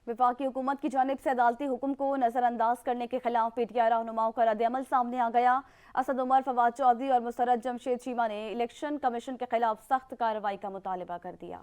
वफाकी हुकूमत की जानिब से अदालती हुक्म को नजरअंदाज करने के खिलाफ पीटीआई रहनुमाओं का रद्द-ए-अमल सामने आ गया। असद उमर, फवाद चौधरी और मुसर्रत जमशेद चीमा ने इलेक्शन कमीशन के खिलाफ सख्त कार्रवाई का मुतालबा कर दिया।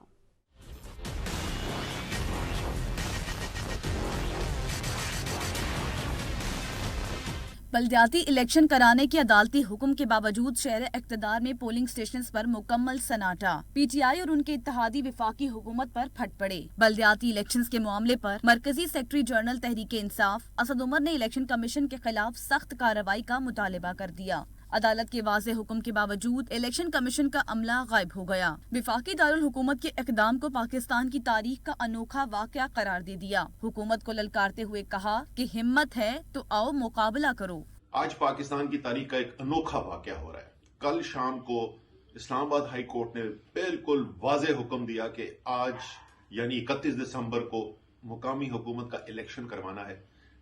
बल्दियाती इलेक्शन कराने के अदालती हुक्म के बावजूद शहर इक्तदार में पोलिंग स्टेशन पर मुकम्मल सन्नाटा। पीटीआई और उनके इत्तेहादी वफाकी हुकूमत पर फट पड़े। बल्दियाती इलेक्शन के मामले पर मरकजी सेक्रेटरी जनरल तहरीके इंसाफ असद उमर ने इलेक्शन कमीशन के खिलाफ सख्त कार्रवाई का मुतालबा कर दिया। अदालत के वाज़े हुक्म के बावजूद इलेक्शन कमीशन का अमला गायब हो गया। वफाकी दारुल हुकूमत के इक़दाम को पाकिस्तान की तारीख का अनोखा वाक़या करार दे दिया। हुकूमत को ललकारते हुए कहा कि हिम्मत है तो आओ मुकाबला करो। आज पाकिस्तान की तारीख का एक अनोखा वाक़या हो रहा है। कल शाम को इस्लामाबाद हाई कोर्ट ने बिल्कुल वाज़े हुक्म दिया कि आज यानी 31 दिसंबर को मुकामी हुकूमत का इलेक्शन करवाना है।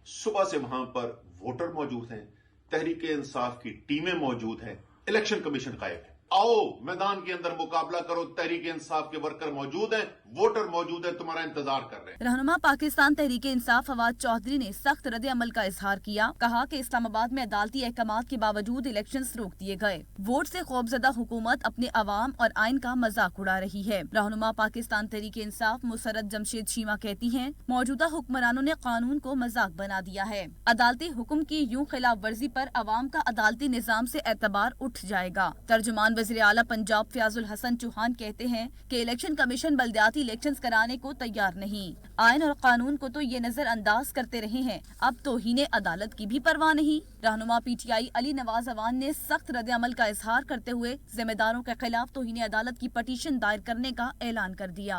सुबह से वहां पर वोटर मौजूद हैं, तहरीके इंसाफ की टीमें मौजूद हैं, इलेक्शन कमीशन गायब है। आओ मैदान के अंदर मुकाबला करो, तहरीके इंसाफ के वर्कर मौजूद हैं, वोटर मौजूद हैं, तुम्हारा इंतजार कर रहे हैं। रहनुमा पाकिस्तान तहरीके इंसाफ फवाद चौधरी ने सख्त रद्द अमल का इजहार किया। कहा कि इस्लामाबाद में अदालती अहकामात के बावजूद इलेक्शन रोक दिए गए। वोट से खौफजदा हुकूमत अपने अवाम और आइन का मजाक उड़ा रही है। रहनुमा पाकिस्तान तहरीके इंसाफ मुसर्रत जमशेद चीमा कहती हैं, मौजूदा हुक्मरानों ने कानून को मजाक बना दिया है। अदालती हुक्म की यूं खिलाफ वर्जी पर अवाम का अदालती निजाम से एतबार उठ जाएगा। तर्जुमान वज़ीर आला पंजाब फयाजुल हसन चौहान कहते हैं कि इलेक्शन कमीशन बल्दियाती इलेक्शंस कराने को तैयार नहीं। आइन और कानून को तो ये नजरअंदाज करते रहे हैं, अब तौहीन अदालत की भी परवाह नहीं। रहनुमा पीटीआई अली नवाज अवान ने सख्त रद्द अमल का इजहार करते हुए जिम्मेदारों के खिलाफ तौहीन अदालत की पटिशन दायर करने का ऐलान कर दिया।